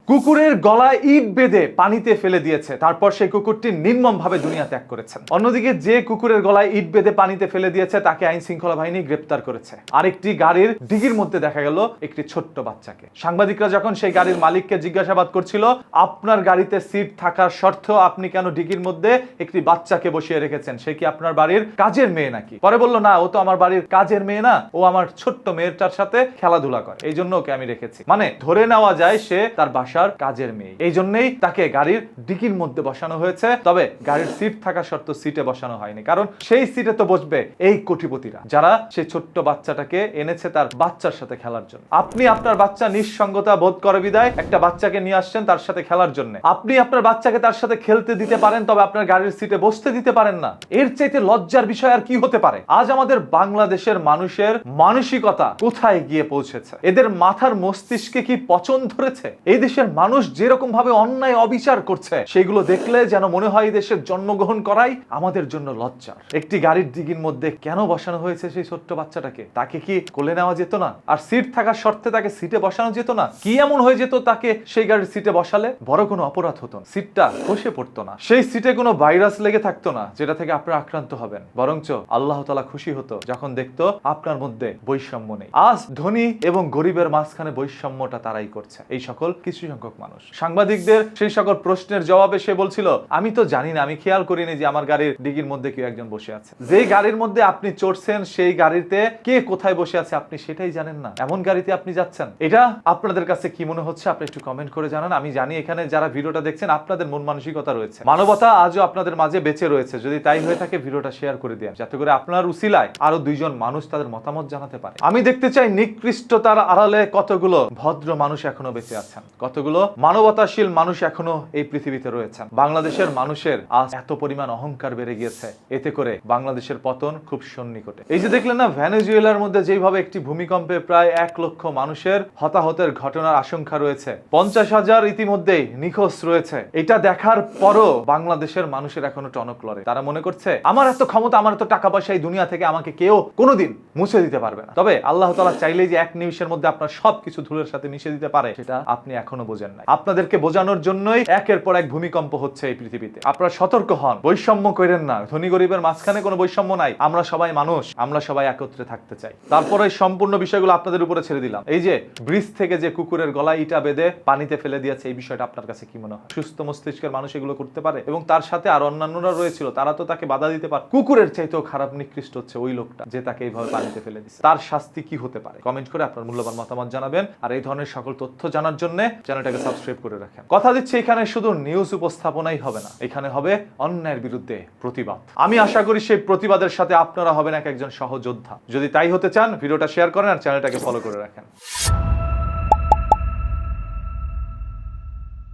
কুকুরের গলায় ইট বেঁধে পানিতে ফেলে দিয়েছে, তারপর সেই কুকুরটি নির্মমভাবে দুনিয়া ত্যাগ করেছেন। অন্যদিকে যে কুকুরের গলায় ইট বেঁধে পানিতে ফেলে দিয়েছে তাকে আইন শৃঙ্খলা বাহিনী গ্রেপ্তার করেছে। আরেকটি গাড়ির ডিগির মধ্যে দেখা গেল একটি ছোট্ট বাচ্চাকে। সাংবাদিকরা যখন সেই গাড়ির মালিককে জিজ্ঞাসাবাদ করছিল, আপনার গাড়িতে সিট থাকার সত্ত্বেও আপনি কেন ডিগির মধ্যে একটি বাচ্চাকে বসিয়ে রেখেছেন, সে কি আপনার বাড়ির কাজের মেয়ে নাকি? পরে বলল, না, ও তো আমার বাড়ির কাজের মেয়ে না, ও আমার ছোট্ট মেয়েটার সাথে খেলাধুলা করে, এই জন্য ওকে আমি রেখেছি। মানে ধরে নেওয়া যায় সে তার বাসার কাজের মেয়ে, এই জন্যই তাকে গাড়ির ডিকির মধ্যে বসানো হয়েছে। তবে গাড়ির সিট থাকা সত্ত্বেও সিটে বসানো হয়নি, কারণ সেই সিটে তো বসবে এই কোটিপতিরা, যারা সেই ছোট্ট বাচ্চাটাকে এনেছে তার বাচ্চার সাথে খেলার জন্য। আপনি আপনার বাচ্চা নিঃসঙ্গতা বোধ করে বিদায় একটা বাচ্চাকে নিয়ে আসছেন তার সাথে খেলার জন্য। আপনি আপনার বাচ্চাকে তার সাথে খেলতে দিতে পারেন, তবে আপনার গাড়ির সিটে বসতে দিতে পারেন না। এর চাইতে লজ্জার বিষয় আর কি হতে পারে? আজ আমাদের বাংলাদেশের মানুষের মানসিকতা কোথায় গিয়ে পৌঁছেছে? এদের মাথার মস্তিষ্কে কি পচন ধরেছে? এই দেশের মানুষ যেরকম ভাবে অন্যায় অবিচার করছে, সেগুলো দেখলে যেন মনে হয় এই দেশের জন্মগ্রহণ করাই আমাদের জন্য লজ্জার। একটি গাড়ির ডিগির মধ্যে কেন বসানো হয়েছে সেই ছোট্ট বাচ্চাটাকে? তাকে কি কোলে নেওয়া যেত না? আর সিট থাকার শর্তে তাকে সিটে বসানো যেত না? কি এমন হয়ে যেত তাকে সেই গাড়ির সিটে বসালে? বড় কোনো অপরাধ হতো না, সিটটা বসে পড়তো না, সেই সিটে কোনো ভাইরাস লেগে থাকতো না যেটা থেকে আপনারা আক্রান্ত হবেন। বরঞ্চ আল্লাহ তাআলা খুশি হতো যখন দেখতো আপনার মধ্যে বৈষম্য নেই। আজ ধনী এবং গরিবের মাঝখানে বৈষম্যটা তারাই করছে, এই সকল কিছু সংখ্যক মানুষ। সাংবাদিকদের সেই সকল প্রশ্নের জবাবে সে বলছিল, আমি তো জানি না, আমি খেয়াল করিনি যে আমার গাড়ির ডিগির মধ্যে কেউ একজন বসে আছে। যেই গাড়ির মধ্যে আপনি চড়ছেন সেই গাড়িতে কে কোথায় বসে আছে আপনি সেটাই জানেন না, এমন গাড়িতে আপনি যাচ্ছেন। এটা আপনাদের কাছে কি মনে হচ্ছে আপনি একটু কমেন্ট করে জানান। আমি জানি এখানে যারা ভিডিওটা দেখছেন আপনাদের মন মানসিকতা রয়েছে, মানবতা আজও আপনাদের মাঝে বেঁচে রয়েছে। যদি তাই হয়ে থাকে ভিডিওটা শেয়ার করে দিন, যাতে করে আপনার উসিলায় আরো দুইজন মানুষ তাদের মতামত জানাতে পারে। আমি দেখতে চাই নিকৃষ্টতার আড়ালে কতগুলো ভদ্র মানুষ এখনো বেঁচে আছেন, কতগুলো মানবতাশীল মানুষ এখনো এই পৃথিবীতে রয়েছেন। বাংলাদেশের মানুষের আজ এত পরিমাণ অহংকার বেড়ে গিয়েছে, এতে করে বাংলাদেশের পতন খুব সন্নিকটে। এই যে দেখলেন না, ভেনেজুয়েলার মধ্যে যেভাবে একটি ভূমিকম্পে প্রায় 1 লক্ষ মানুষের হতাহতের ঘটনার আশঙ্কা রয়েছে, 50,000 ইতিমধ্যেই নিখোঁজ রয়েছে। এটা দেখার পরও বাংলাদেশের মানুষের এখনো টনক লড়ে। তারা মনে করছে আমার এত ক্ষমতা, আমার এত টাকা পয়সা, এই দুনিয়া থেকে আমাকে কেউ কোনোদিন মুছে দিতে পারবে না। তবে আল্লাহ তাআলা চাইলেই যে এক নিমিষের মধ্যে আপনার সবকিছু ধুলোর সাথে মিশে দিতে পারে, সেটা আপনি এখনো বোঝেন নাই। আপনাদেরকে বোঝানোর জন্যই একের পর এক ভূমিকম্প হচ্ছে এই পৃথিবীতে। আপনারা সতর্ক হন, বৈষম্য করেন না। ধনী গরিবের মাঝখানে কোনো বৈষম্য নাই, আমরা সবাই মানুষ, আমরা সবাই একত্রে থাকতে চাই। তারপরে সম্পূর্ণ বিষয়গুলো আপনাদের উপরে ছেড়ে দিলাম। এই যে ব্রিজ থেকে যে কুকুরের গলায় ইটা বেঁধে পানিতে ফেলে দিয়েছে, এই বিষয়টা আপনার কাছে কি মনে হয়? সুস্থ মস্তিষ্কের মানুষ এগুলো করতে পারে? এবং তার সাথে আর অন্যান্যরা রয়েছিল, তারা তো তাকে বাধা দিতে পারে। কুকুরের চাইতেও খারাপ নিকৃষ্ট হচ্ছে ওই লোকটা যে তাকে এইভাবে পানিতে ফেলে দিচ্ছে। তার শাস্তি কি হতে পারে? কমেন্ট করে আপনার মূল্যবান মতামত জানাবেন। আর এই ধরনের সকল তথ্য জানার জন্য চ্যানেলটাকে সাবস্ক্রাইব করে রাখেন। কথা দিচ্ছি, এখানে শুধু নিউজ উপস্থাপনাই হবে না, এখানে হবে অন্যায়ের বিরুদ্ধে প্রতিবাদ। আমি আশা করি সেই প্রতিবাদের সাথে আপনারা হবেন একজন সহযোদ্ধা। যদি তাই হতে চান ভিডিওটা শেয়ার করেন আর চ্যানেলটাকে ফলো করে রাখেন।